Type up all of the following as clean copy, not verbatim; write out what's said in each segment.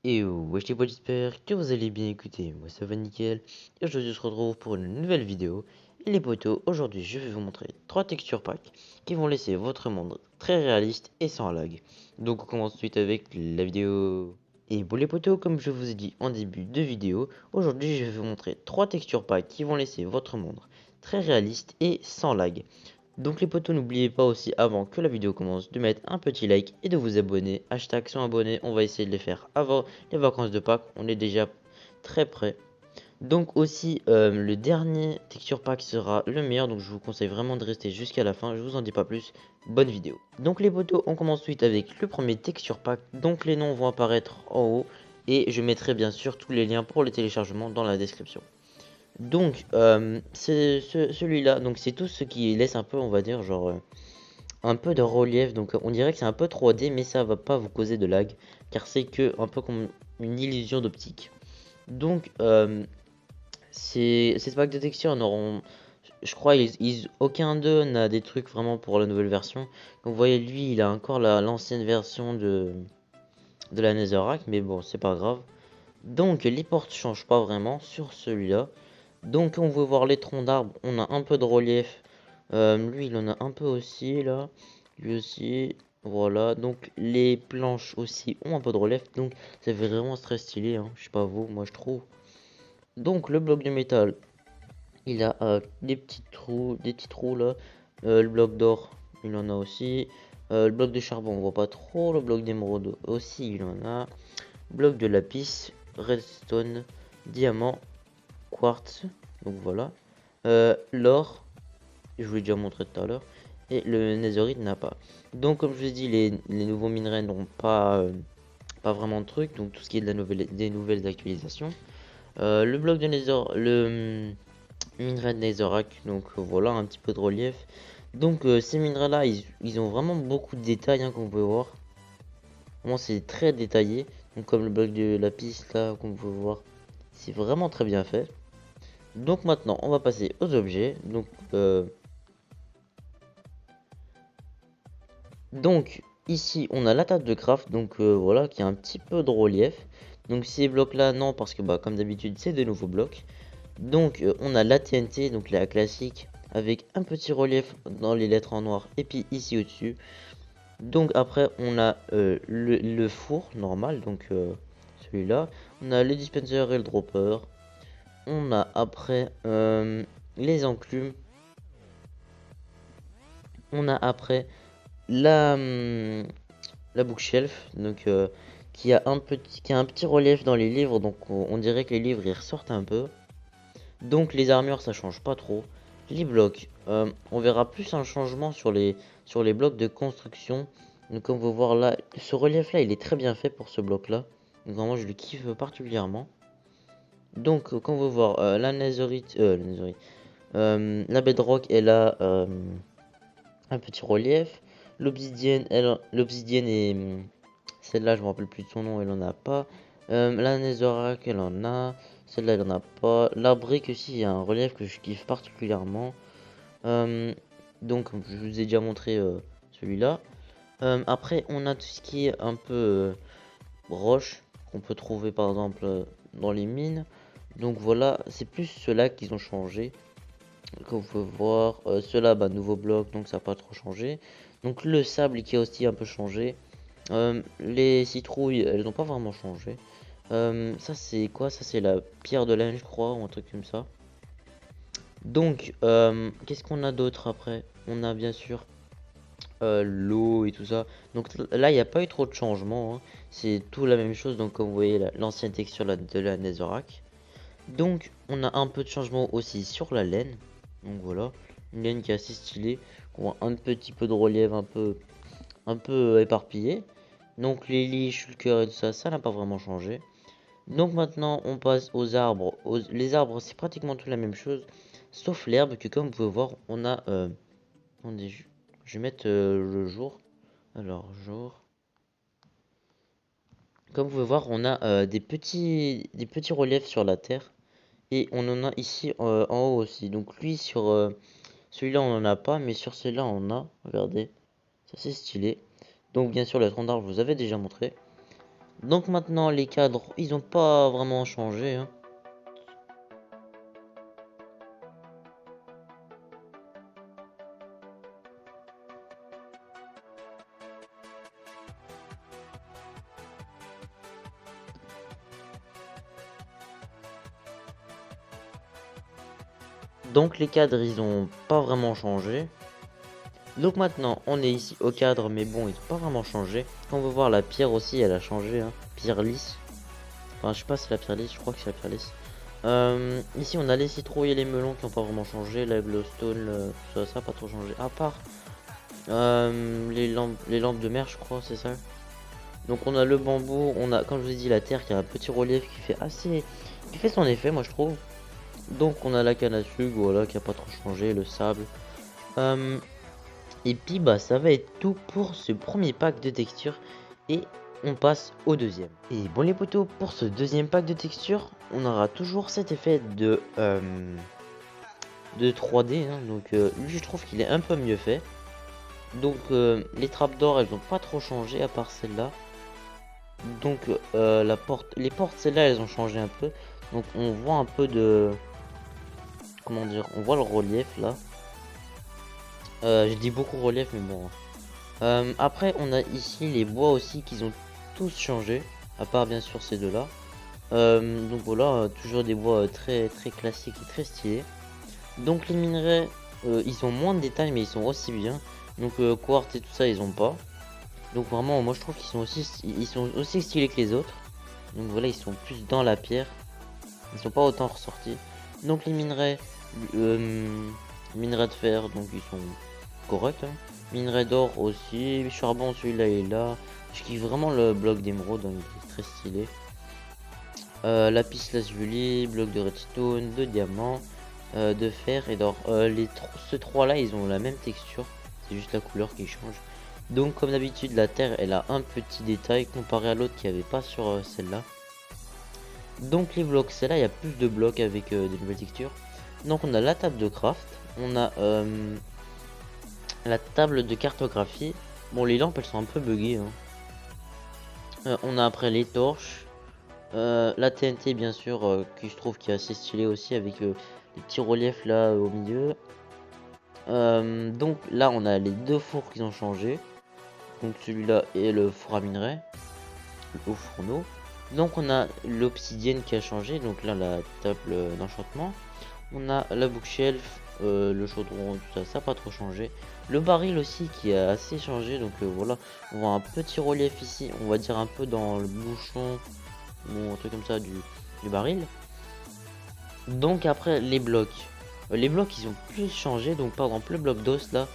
Et wesh les potes, j'espère que vous allez bien écouter, moi ça va nickel, et aujourd'hui on se retrouve pour une nouvelle vidéo, et les potos, aujourd'hui je vais vous montrer 3 texture packs qui vont laisser votre monde très réaliste et sans lag. Donc on commence tout de suite avec la vidéo. Et pour les potos, comme je vous ai dit en début de vidéo, aujourd'hui je vais vous montrer 3 texture packs qui vont laisser votre monde très réaliste et sans lag. Donc les potos, n'oubliez pas aussi avant que la vidéo commence de mettre un petit like et de vous abonner. Hashtag sont abonnés, on va essayer de les faire avant les vacances de Pâques, on est déjà très près. Donc aussi le dernier texture pack sera le meilleur, donc je vous conseille vraiment de rester jusqu'à la fin, je vous en dis pas plus, bonne vidéo. Donc les potos, on commence tout de suite avec le premier texture pack, donc les noms vont apparaître en haut et je mettrai bien sûr tous les liens pour le téléchargement dans la description. Donc, c'est celui-là, donc c'est tout ce qui laisse un peu, on va dire, genre, un peu de relief. Donc, on dirait que c'est un peu 3D, mais ça va pas vous causer de lag, car c'est que un peu comme une illusion d'optique. Donc, ces packs de texture n'auront, je crois, aucun d'eux n'a des trucs vraiment pour la nouvelle version. Donc, vous voyez, lui, il a encore l'ancienne version de la Netherrack, mais bon, c'est pas grave. Donc, les portes changent pas vraiment sur celui-là. Donc on veut voir les troncs d'arbres, on a un peu de relief. Lui il en a un peu aussi là. Lui aussi. Voilà. Donc les planches aussi ont un peu de relief. Donc ça fait vraiment très stylé, hein. Je sais pas vous, moi je trouve. Donc le bloc de métal, il a des petits trous là. Le bloc d'or, il en a aussi. Le bloc de charbon, on voit pas trop. Le bloc d'émeraude aussi, il en a. Bloc de lapis, redstone, diamant, quartz. Donc voilà. L'or, je vous l'ai déjà montré tout à l'heure, et le netherite n'a pas. Donc comme je vous ai dit, les nouveaux minerais n'ont pas vraiment de trucs, donc tout ce qui est des nouvelles actualisations. Le bloc de le minerai de netherrack, donc voilà un petit peu de relief. Donc ces minerais là, ils ont vraiment beaucoup de détails, hein, comme vous pouvez voir. Vraiment c'est très détaillé, donc comme le bloc de lapis là, comme vous pouvez voir, c'est vraiment très bien fait. Donc maintenant on va passer aux objets. Donc ici on a la table de craft, donc voilà, qui a un petit peu de relief. Donc ces blocs là non, parce que bah comme d'habitude c'est de nouveaux blocs. Donc on a la TNT, donc la classique, avec un petit relief dans les lettres en noir, et puis ici au dessus. Donc après on a le four normal, donc celui-là. On a le dispenser et le dropper. On a après les enclumes. On a après la bookshelf, donc qui a un petit relief dans les livres, donc on dirait que les livres ils ressortent un peu. Donc les armures ça change pas trop. Les blocs, on verra plus un changement sur les blocs de construction. Donc comme vous voir là, ce relief là il est très bien fait pour ce bloc là. Donc vraiment je le kiffe particulièrement. Donc comme vous voir la bedrock elle a un petit relief. L'obsidienne est celle-là, je me rappelle plus de son nom, elle en a pas. La Netherrack, elle en a. Celle-là, elle en a pas. La brique aussi, il y a un relief que je kiffe particulièrement. Euh, donc, je vous ai déjà montré celui-là. Après, on a tout ce qui est un peu roche, qu'on peut trouver par exemple dans les mines. Donc voilà, c'est plus ceux-là qu'ils ont changé. Comme vous pouvez voir, ceux-là, bah, nouveau bloc, donc ça n'a pas trop changé. Donc le sable qui a aussi un peu changé. Les citrouilles, elles n'ont pas vraiment changé. Ça c'est quoi? Ça c'est la pierre de laine, je crois, ou un truc comme ça. Donc, qu'est-ce qu'on a d'autre après? On a bien sûr l'eau et tout ça. Donc là, il n'y a pas eu trop de changements, hein. C'est tout la même chose. Donc comme vous voyez, l'ancienne texture de la Netherrack. Donc on a un peu de changement aussi sur la laine. Donc voilà, une laine qui est assez stylée. On voit un petit peu de relief, un peu éparpillé. Donc les lits, shulker et tout ça, ça n'a pas vraiment changé. Donc maintenant on passe aux arbres. Les arbres c'est pratiquement tout la même chose. Sauf l'herbe que comme vous pouvez voir on a... attendez, je vais mettre le jour. Alors jour. Comme vous pouvez voir on a des petits reliefs sur la terre. Et on en a ici en haut aussi. Donc lui sur celui-là on en a pas. Mais sur celui-là on a. Regardez. Ça c'est stylé. Donc bien sûr le tronc d'arbre je vous avais déjà montré. Donc maintenant les cadres, ils ont pas vraiment changé, hein. Donc les cadres, ils ont pas vraiment changé. Donc maintenant, on est ici au cadre, mais bon, ils ont pas vraiment changé. Quand on veut voir la pierre aussi, elle a changé, hein. Pierre lisse. Enfin, je sais pas si c'est la pierre lisse, je crois que c'est la pierre lisse. Ici, on a les citrouilles et les melons qui ont pas vraiment changé. La glowstone, ça a pas trop changé. À part les lampes de mer, je crois, c'est ça. Donc on a le bambou, on a, comme je vous ai dit, la terre qui a un petit relief qui fait son effet, moi je trouve. Donc on a la canne à sucre, voilà, qui a pas trop changé, le sable. Et puis bah ça va être tout pour ce premier pack de textures et on passe au deuxième. Et bon les potos, pour ce deuxième pack de textures, on aura toujours cet effet de 3D, hein. Donc lui je trouve qu'il est un peu mieux fait. Donc les trappes d'or elles ont pas trop changé à part celle-là. Donc les portes celles-là elles ont changé un peu. Donc on voit un peu de, comment dire, on voit le relief là. Je dis beaucoup relief mais bon. Après on a ici les bois aussi qu'ils ont tous changé. À part bien sûr ces deux là. Donc voilà, toujours des bois très très classiques et très stylés. Donc les minerais, ils ont moins de détails mais ils sont aussi bien. Donc quartz et tout ça ils ont pas. Donc vraiment moi je trouve ils sont aussi stylés que les autres. Donc voilà, ils sont plus dans la pierre. Ils sont pas autant ressortis. Donc les minerais de fer, donc ils sont corrects, hein. Minerais d'or aussi. Charbon, celui-là est là. Je kiffe vraiment le bloc d'émeraude, hein, il est très stylé. Lapis lazuli, bloc de redstone, de diamant, de fer et d'or. Ces trois là ils ont la même texture, c'est juste la couleur qui change. Donc comme d'habitude la terre elle a un petit détail comparé à l'autre qui avait pas sur celle-là. Donc les blocs, celle-là il y a plus de blocs avec des nouvelles textures. Donc on a la table de craft, on a la table de cartographie. Bon les lampes elles sont un peu buggées, hein. On a après les torches. La TNT bien sûr que je trouve qui est assez stylé aussi avec les petits reliefs là au milieu. Donc là on a les deux fours qui ont changé. Donc celui-là et le four à minerai, au fourneau. Donc on a l'obsidienne qui a changé, donc là la table d'enchantement. On a la bookshelf, le chaudron, tout ça, ça n'a pas trop changé. Le baril aussi qui a assez changé, donc voilà, on voit un petit relief ici, on va dire un peu dans le bouchon ou un truc comme ça du baril. Donc après les blocs. Les blocs ils ont plus changé, donc par exemple le bloc d'os là,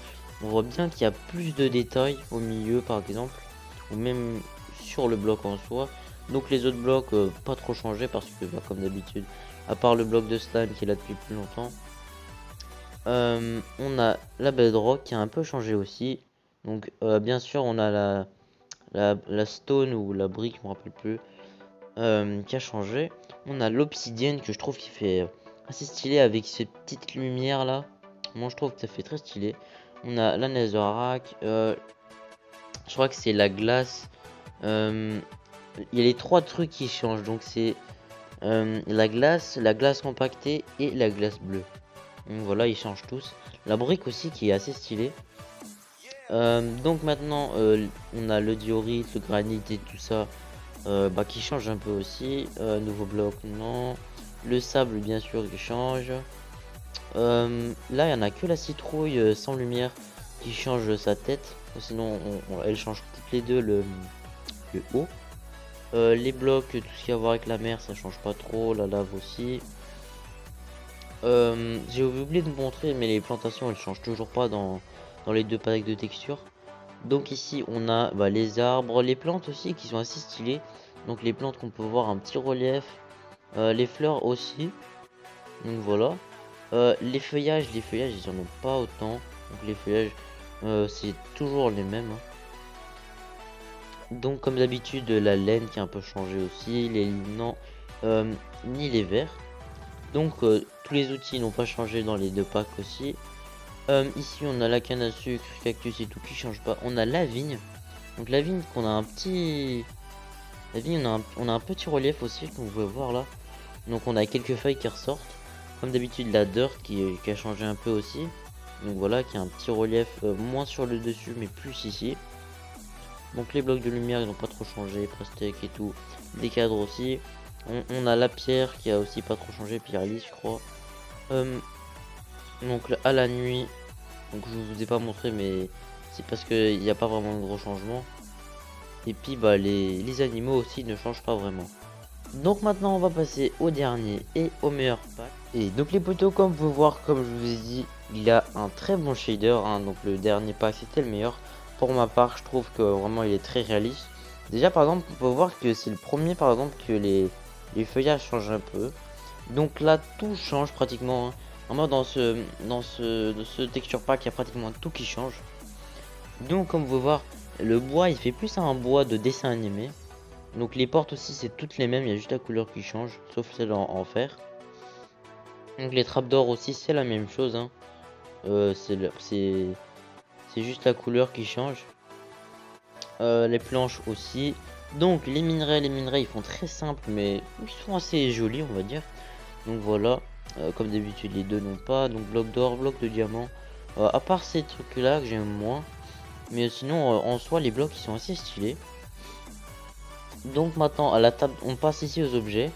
on voit bien qu'il y a plus de détails au milieu par exemple, ou même sur le bloc en soi. Donc les autres blocs pas trop changé parce que bah, comme d'habitude, à part le bloc de slime qui est là depuis plus longtemps. On a la bedrock qui a un peu changé aussi. Donc bien sûr on a la stone ou la brique, je me rappelle plus, qui a changé. On a l'obsidienne que je trouve qui fait assez stylé avec ces petites lumières là. Moi je trouve que ça fait très stylé. On a la netherrack, je crois que c'est la glace. Il y a les trois trucs qui changent, donc c'est la glace compactée et la glace bleue. Donc voilà, ils changent tous. La brique aussi qui est assez stylée. Donc maintenant on a le diorite, le granit et tout ça bah, qui change un peu aussi. Nouveau bloc, non. Le sable bien sûr qui change. Là il y en a que la citrouille sans lumière qui change sa tête. Sinon elle change toutes les deux le haut. Les blocs, tout ce qui a à voir avec la mer, ça change pas trop. La lave aussi. J'ai oublié de vous montrer, mais les plantations elles changent toujours pas dans les deux palettes de texture. Donc ici on a bah, les arbres, les plantes aussi qui sont assez stylées. Donc les plantes qu'on peut voir un petit relief, les fleurs aussi. Donc voilà. Les feuillages ils en ont pas autant. Donc les feuillages c'est toujours les mêmes, hein. Donc comme d'habitude la laine qui a un peu changé aussi, les non ni les verts. Donc tous les outils n'ont pas changé dans les deux packs aussi. Ici on a la canne à sucre, cactus et tout qui change pas. On a la vigne. Donc la vigne qu'on a un petit La vigne, on a un petit relief aussi, comme vous pouvez voir là. Donc on a quelques feuilles qui ressortent. Comme d'habitude, la dirt qui a changé un peu aussi. Donc voilà, qui a un petit relief moins sur le dessus, mais plus ici. Donc les blocs de lumière, ils n'ont pas trop changé, Prestec et tout. Les cadres aussi. On a la pierre qui a aussi pas trop changé, pierre lisse, je crois. Donc à la nuit, donc je vous ai pas montré, mais c'est parce qu'il n'y a pas vraiment de gros changements. Et puis bah les animaux aussi ne changent pas vraiment. Donc maintenant on va passer au dernier et au meilleur pack. Et donc les poteaux, comme vous pouvez voir, comme je vous ai dit, il a un très bon shader, hein. Donc le dernier pack c'était le meilleur. Pour ma part, je trouve que vraiment il est très réaliste. Déjà par exemple, on peut voir que c'est le premier par exemple que les feuillages changent un peu. Donc là tout change pratiquement, hein. Vraiment dans ce texture pack, il y a pratiquement tout qui change. Donc comme vous pouvez voir, le bois il fait plus un bois de dessin animé. Donc les portes aussi c'est toutes les mêmes, il y a juste la couleur qui change, sauf celle en fer. Donc les trappes d'or aussi c'est la même chose, hein. C'est juste la couleur qui change. Les planches aussi. Donc les minerais ils font très simple, mais ils sont assez jolis on va dire. Donc voilà, comme d'habitude les deux n'ont pas. Donc bloc d'or, bloc de diamant. À part ces trucs là que j'aime moins. Mais sinon en soi les blocs ils sont assez stylés. Donc maintenant à la table, on passe ici aux objets.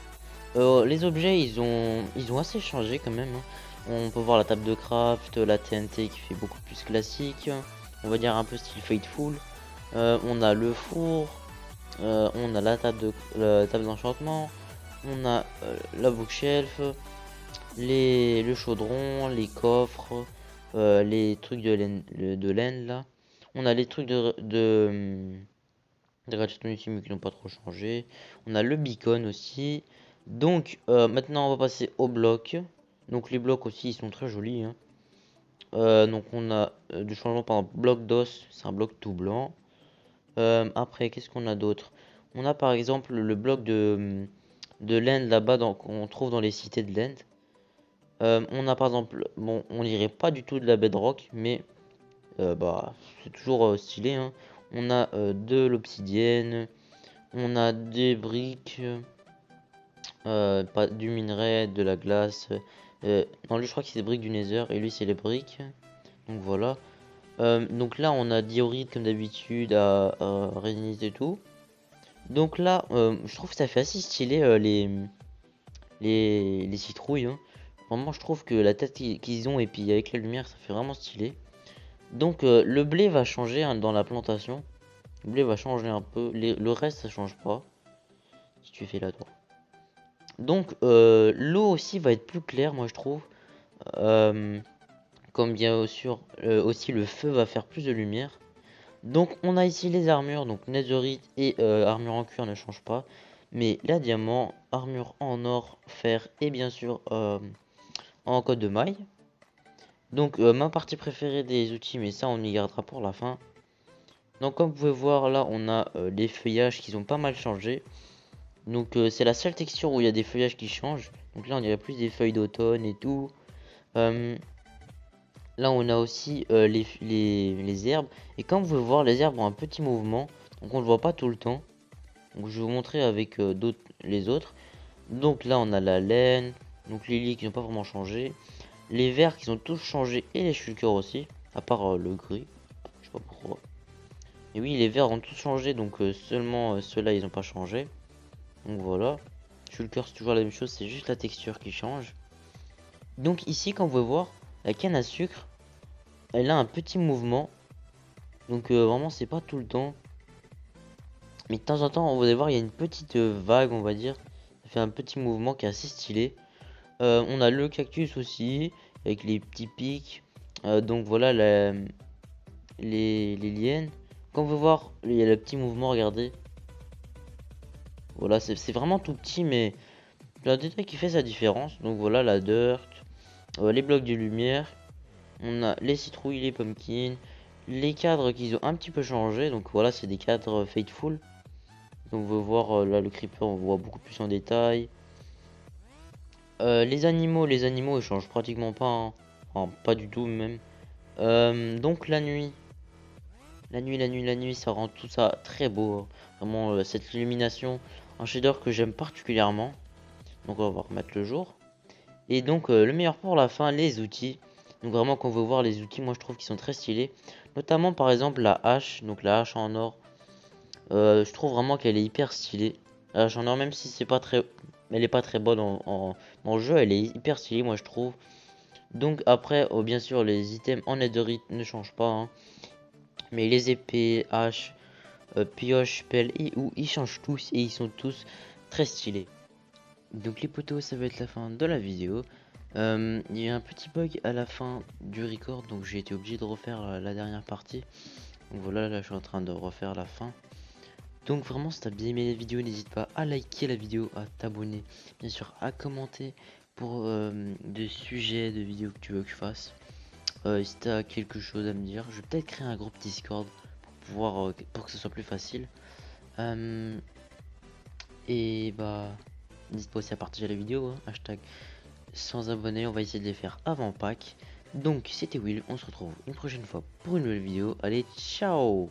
Les objets ils ont assez changé quand même, hein. On peut voir la table de craft, la TNT qui fait beaucoup plus classique. On va dire un peu style Fateful. On a le four. On a la table d'enchantement. On a la bookshelf. Le chaudron, les coffres. Les trucs de laine là. On a les trucs des gadgets ici mais qui n'ont pas trop changé. On a le beacon aussi. Donc maintenant on va passer aux blocs. Donc les blocs aussi ils sont très jolis, hein. Donc on a du changement par exemple bloc d'os, c'est un bloc tout blanc. Après qu'est-ce qu'on a d'autre? On a par exemple le bloc de l'End là-bas qu'on trouve dans les cités de l'End. On a par exemple, bon on dirait pas du tout de la bedrock, mais bah c'est toujours stylé, hein. On a de l'obsidienne, on a des briques, pas du minerai, de la glace. Non, lui, je crois que c'est des briques du Nether et lui, c'est les briques. Donc voilà. Donc là, on a diorite comme d'habitude à Rhénite et tout. Donc là, je trouve que ça fait assez stylé les citrouilles, hein. Vraiment, je trouve que la tête qu'ils ont et puis avec la lumière, ça fait vraiment stylé. Donc le blé va changer, hein, dans la plantation. Le blé va changer un peu. Le reste, ça change pas. Si tu fais la tour. Donc l'eau aussi va être plus claire, moi je trouve. Euh, Comme bien sûr aussi le feu va faire plus de lumière. Donc on a ici les armures, donc netherite et armure en cuir ne change pas. Mais la diamant, armure en or, fer et bien sûr en code de maille. Donc ma partie préférée des outils, mais ça on y gardera pour la fin. Donc comme vous pouvez voir là on a les feuillages qui ont pas mal changé. Donc c'est la seule texture où il y a des feuillages qui changent. Donc là on dirait plus des feuilles d'automne et tout. Euh, Là on a aussi les herbes. Et comme vous pouvez voir les herbes ont un petit mouvement. Donc on le voit pas tout le temps. Donc je vais vous montrer avec les autres. Donc là on a la laine. Donc les lits qui n'ont pas vraiment changé. Les verts qui ont tous changé et les shulkers aussi. À part le gris. Je sais pas pourquoi. Et oui les verts ont tous changé. Donc seulement ceux-là ils n'ont pas changé. Donc voilà. Shulker c'est toujours la même chose. C'est juste la texture qui change. Donc ici quand vous pouvez voir la canne à sucre. Elle a un petit mouvement. Donc vraiment c'est pas tout le temps. Mais de temps en temps vous allez voir il y a une petite vague on va dire. Ça fait un petit mouvement qui est assez stylé. On a le cactus aussi. Avec les petits pics. Donc voilà les lianes. Comme on peut voir il y a le petit mouvement, regardez. Voilà c'est vraiment tout petit mais le détail qui fait sa différence. Donc voilà la dirt. Les blocs de lumière. On a les citrouilles, les pumpkins. Les cadres qui ont un petit peu changé. Donc voilà c'est des cadres Fateful. Donc on veut voir là le creeper, on voit beaucoup plus en détail. Les animaux ils changent pratiquement pas, hein. Enfin, pas du tout même. Donc la nuit, La nuit, ça rend tout ça très beau, hein. Vraiment, cette illumination, un shader que j'aime particulièrement. Donc on va remettre le jour. Et donc le meilleur pour la fin, les outils. Donc vraiment quand on veut voir les outils, moi je trouve qu'ils sont très stylés. Notamment par exemple la hache, donc la hache en or. Je trouve vraiment qu'elle est hyper stylée. La hache en or, même si c'est pas très, elle est pas très bonne dans le jeu, elle est hyper stylée moi je trouve. Donc après, oh, bien sûr les items en netherite ne changent pas, hein. Mais les épées, haches, pioches, pelles et ou ils changent tous et ils sont tous très stylés. Donc les potos, ça va être la fin de la vidéo. Il y a un petit bug à la fin du record, donc j'ai été obligé de refaire la dernière partie. Donc voilà, là je suis en train de refaire la fin. Donc vraiment, si t'as bien aimé la vidéo, n'hésite pas à liker la vidéo, à t'abonner, bien sûr à commenter pour des sujets de vidéos que tu veux que je fasse. Si t'as quelque chose à me dire, je vais peut-être créer un groupe Discord pour pouvoir pour que ce soit plus facile. Euh, et bah, n'hésite pas aussi à partager la vidéo, hein, hashtag sans abonnés, on va essayer de les faire avant Pâques. Donc c'était Will, on se retrouve une prochaine fois pour une nouvelle vidéo. Allez, ciao!